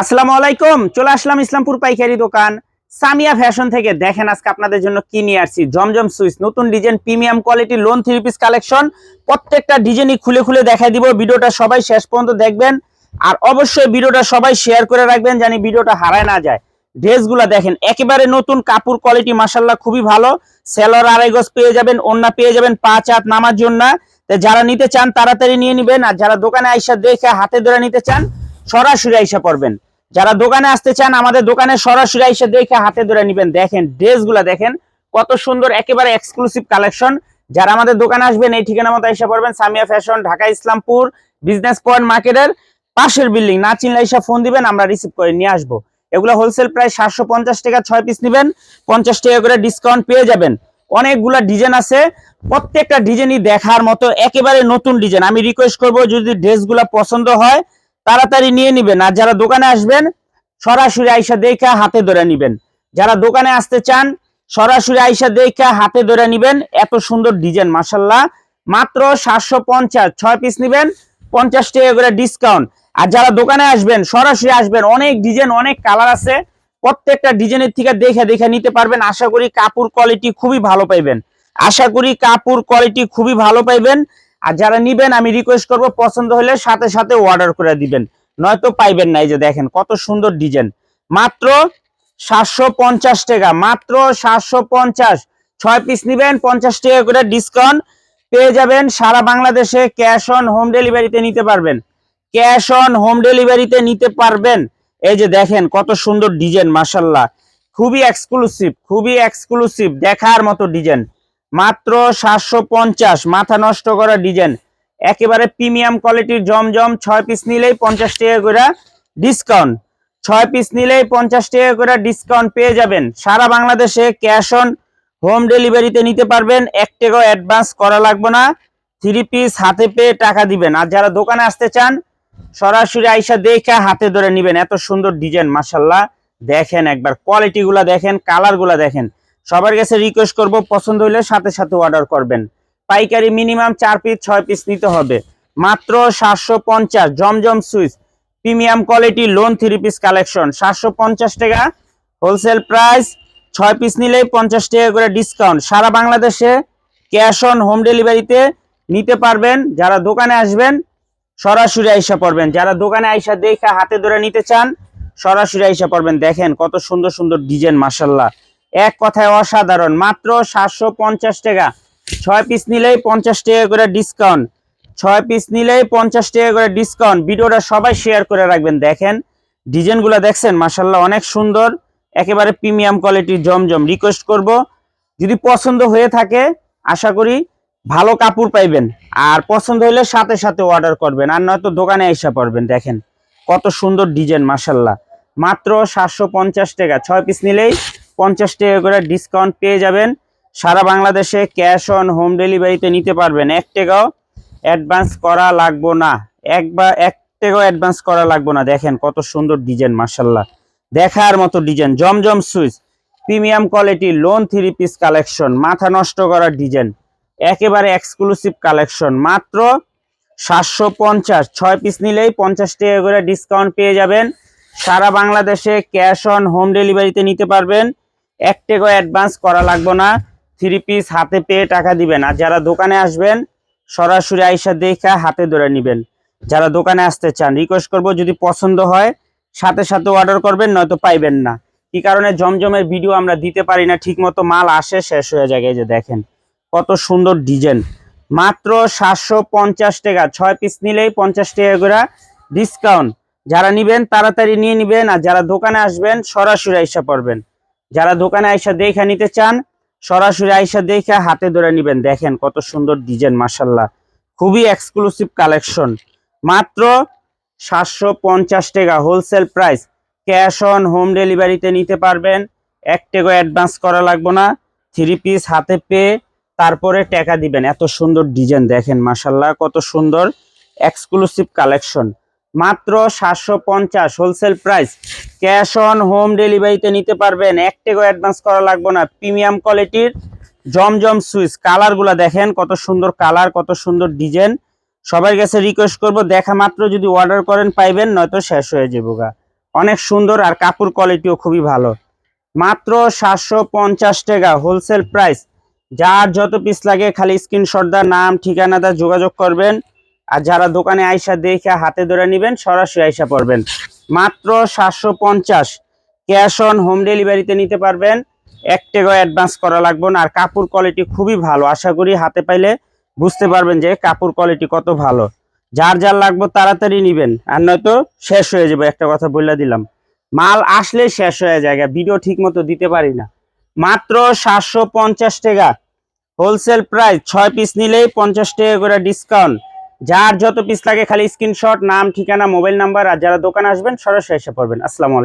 আসসালামু আলাইকুম। চলে আসলাম ইসলামপুর পাইকারি দোকান সামিয়া ফ্যাশন থেকে। দেখেন আজকে আপনাদের জন্য কি নিয়ে আসছি। জমজম সুইচ নতুন design, premium quality loan three piece collection. প্রত্যেকটা ডিজাইনই খুলে খুলে দেখাই দিব। ভিডিওটা সবাই শেষ পর্যন্ত দেখবেন, আর অবশ্যই ভিডিওটা সবাই শেয়ার করে রাখবেন জানি ভিডিওটা হারায় না যায়। ড্রেসগুলো দেখেন একেবারে নতুন, কাপড় কোয়ালিটি মাশাআল্লাহ খুবই ভালো। সেলর আড়াই গজ পেয়ে যাবেন, ওন্না পেয়ে যাবেন 5 হাত নামার জন্য। যারা নিতে চান তাড়াতাড়ি নিয়ে নেবেন, আর যারা দোকানে আইসা দেখে হাতে ধরে নিতে চান সরাসরি আইসা পড়বেন। যারা দোকানে আসতে চান আমাদের দোকানে সরাসরি এসে দেখে হাতে ধরে নেবেন। দেখেন ড্রেসগুলো দেখেন কত সুন্দর, একেবারে এক্সক্লুসিভ কালেকশন। যারা আমাদের দোকানে আসবেন এই ঠিকানা মতো এসে পড়বেন। Samia fashion, Dhaka Islampur business point মার্কেটের পাশের বিল্ডিং। না চিনলে এসে ফোন দিবেন, আমরা রিসিভ করে নিয়ে আসবো। এগুলো হোলসেল প্রাইস 750 টাকা, 6 পিস নেবেন 50 টাকা করে ডিসকাউন্ট পেয়ে যাবেন। অনেকগুলা ডিজাইন আছে, প্রত্যেকটা ডিজাইনই দেখার মতো, একেবারে নতুন ডিজাইন। আমি রিকোয়েস্ট করবো যদি ড্রেসগুলা পছন্দ হয় তাড়াতাড়ি নিয়ে নিবেন, আর যারা দোকানে আসবেন সরাসরি আইসা দেখা হাতে ধরে নিবেন। যারা দোকানে আসতে চান সরাসরি আইসা দেখা হাতে ধরে নিবেন। এত সুন্দর ডিজাইন মাশাআল্লাহ, মাত্র 750, 6 পিস নিবেন 50 টাকা করে ডিসকাউন্ট। আর যারা দোকানে আসবেন সরাসরি আসবেন, অনেক ডিজাইন অনেক কালার আছে, প্রত্যেকটা ডিজাইনের থেকে দেখে দেখে নিতে পারবেন। আশা করি কাপড় কোয়ালিটি খুবই ভালো পাইবেন, আশা করি কাপড় কোয়ালিটি খুবই ভালো পাইবেন। আর যারা নিবেন আমি রিকোয়েস্ট করব পছন্দ হলে সাথে সাথে অর্ডার করে দিবেন, নয়তো পাইবেন না। এই যে দেখেন কত সুন্দর ডিজাইন, মাত্র 750 টাকা, মাত্র 750। 6 পিস নিবেন 50 টাকা করে ডিসকাউন্ট পেয়ে যাবেন। সারা বাংলাদেশে ক্যাশ অন হোম ডেলিভারিতে নিতে পারবেন, ক্যাশ অন হোম ডেলিভারিতে নিতে পারবেন। এই যে দেখেন কত সুন্দর ডিজাইন মাশাআল্লাহ, খুবই এক্সক্লুসিভ, খুবই এক্সক্লুসিভ, দেখার মতো ডিজাইন। মাত্র 750, মাথা নষ্ট করা ডিজাইন, একেবারে প্রিমিয়াম কোয়ালিটির জমজম। 6 পিস নিলেই 50 টাকা করে ডিসকাউন্ট, 6 পিস নিলেই 50 টাকা করে ডিসকাউন্ট পেয়ে যাবেন। সারা বাংলাদেশে ক্যাশ অন হোম ডেলিভারিতে নিতে পারবেন, 1 টাকাও অ্যাডভান্স করা লাগবে না। 3 পিস হাতে পেয়ে টাকা দিবেন। আর যারা দোকানে আসতে চান সরাসরি আইসা দেখে হাতে ধরে নিবেন। এত সুন্দর ডিজাইন মাশাআল্লাহ, দেখেন একবার কোয়ালিটি গুলা দেখেন, কালার গুলা দেখেন। সবার কাছে রিকোয়েস্ট করব পছন্দ হলে সাথে সাথে অর্ডার করবেন। পাইকারি মিনিমাম 4 পিস 6 পিস নিতে হবে। মাত্র 750, Zamzam Swiss premium quality lawn 3 piece collection 750 টাকা হোলসেল প্রাইস। 6 পিস নিলেই 50 টাকা করে ডিসকাউন্ট। সারা বাংলাদেশে ক্যাশ অন হোম ডেলিভারিতে নিতে পারবেন। যারা দোকানে আসবেন সরাসরি আইসা পড়বেন, যারা দোকানে আইসা দেখে হাতে ধরে নিতে চান সরাসরি আইসা পড়বেন। দেখেন কত সুন্দর সুন্দর ডিজাইন মাশাআল্লাহ, এক কথায় অসাধারণ। মাত্র 750 টাকা, 6 পিস নিলেই 50 টাকা করে ডিসকাউন্ট, 6 পিস নিলেই 50 টাকা করে ডিসকাউন্ট। ভিডিওটা সবাই শেয়ার করে রাখবেন। দেখেন ডিজাইনগুলো দেখছেন মাশাআল্লাহ, অনেক সুন্দর, একেবারে প্রিমিয়াম কোয়ালিটির জমজম। রিকোয়েস্ট করব যদি পছন্দ হয়ে থাকে আশা করি ভালো কাপড় পাইবেন, আর পছন্দ হলে সাথে সাথে অর্ডার করবেন, আর নয়তো দোকানে এসে পড়বেন। দেখেন কত সুন্দর ডিজাইন মাশাআল্লাহ, মাত্র 750 টাকা, 6 পিস নিলেই 50 টাকা করে ডিসকাউন্ট পেয়ে যাবেন। সারা বাংলাদেশে ক্যাশ অন হোম ডেলিভারিতে নিতে পারবেন, 1 টাকাও অ্যাডভান্স করা লাগবো না, 1 টাকাও অ্যাডভান্স করা লাগবো না। দেখেন কত সুন্দর ডিজাইন মাশাআল্লাহ, দেখার মতো design. Zamzam Swiss premium quality lawn 3 piece collection, মাথা নষ্ট করা ডিজাইন, একেবারে এক্সক্লুসিভ কালেকশন। মাত্র 750, 6 পিস নিলেই 50 টাকা করে ডিসকাউন্ট পেয়ে যাবেন। সারা বাংলাদেশে ক্যাশ অন হোম ডেলিভারিতে নিতে পারবেন, 1 টাকাও অ্যাডভান্স করা লাগবে না। 3 পিস হাতে পেয়ে টাকা দিবেন। আর যারা দোকানে আসবেন সরাসরি আইসা দেখা হাতে ধরে নিবেন। যারা দোকানে আসতে চান রিকোয়েস্ট করব যদি পছন্দ হয় সাথে সাথে অর্ডার করবেন, নয়তো পাইবেন না। কি কারণে জমজমের ভিডিও আমরা দিতে পারি না, ঠিক মতো মাল আসে শেষ হয়ে যায়। এই যে দেখেন কত সুন্দর ডিজাইন, মাত্র 750 টাকা, 6 পিস নিলেই 50 টাকা করে ডিসকাউন্ট। যারা নিবেন তাড়াতাড়ি নিয়ে নিবেন। আর যারা দোকানে আসবেন সরাসরি আইসা পড়বেন, যারা দোকানে আইসা দেখে নিতে চান সরাসরি আইসা দেখে হাতে ধরে নিবেন। দেখেন কত সুন্দর ডিজাইন মাশাআল্লাহ, খুবই এক্সক্লুসিভ কালেকশন। মাত্র 750 টাকা wholesale price, cash on home ডেলিভারিতে নিতে পারবেন, 1 টাকা অ্যাডভান্স করা লাগবে না। 3 পিস হাতে পেয়ে তারপরে টাকা দিবেন। এত সুন্দর ডিজাইন দেখেন মাশাআল্লাহ, কত সুন্দর এক্সক্লুসিভ কালেকশন। মাত্র 750 wholesale price, cash on home ডেলিভারিতে নিতে পারবেন, 1 টাকা অ্যাডভান্স করা লাগবে না। প্রিমিয়াম কোয়ালিটির জমজম সুইচ, কালারগুলো দেখেন কত সুন্দর কালার, কত সুন্দর ডিজাইন। সবার কাছে রিকোয়েস্ট করব দেখা মাত্র যদি অর্ডার করেন পাইবেন, নয়তো শেষ হয়ে যাবে গা। অনেক সুন্দর আর কাপড় কোয়ালিটিও খুবই ভালো। মাত্র 750 টাকা হোলসেল প্রাইস। যার যত পিস লাগে খালি স্ক্রিনশট দা নাম ঠিকানা দা যোগাযোগ করবেন। আর যারা দোকানে আইসা দেখে হাতে ধরে নেবেন সরাসরি আইসা পড়বেন। মাত্র 750। ক্যাশ অন হোম ডেলিভারিতে নিতে পারবেন। 1 টাকা অ্যাডভান্স করা লাগবে না। আর কাপড় কোয়ালিটি খুবই ভালো, আশা করি হাতে পাইলে বুঝতে পারবেন যে কাপড় কোয়ালিটি কত ভালো। যার যার লাগবে তাড়াতাড়ি নিবেন, আর নয়তো শেষ হয়ে যাবে। একটা কথা বলে দিলাম, মাল আসলে শেষ হয়ে যায়, ভিডিও ঠিক মতো দিতে পারি না। মাত্র 750 টাকা হোলসেল প্রাইস। 6 পিস নিলেই 50 টাকা করে ডিসকাউন্ট। যার যত পিস লাগে খালি স্ক্রিনশট নাম ঠিকানা মোবাইল নাম্বার, আর যারা দোকানে আসবেন সরাসরি এসে পড়বেন। আসসালামু আলাইকুম।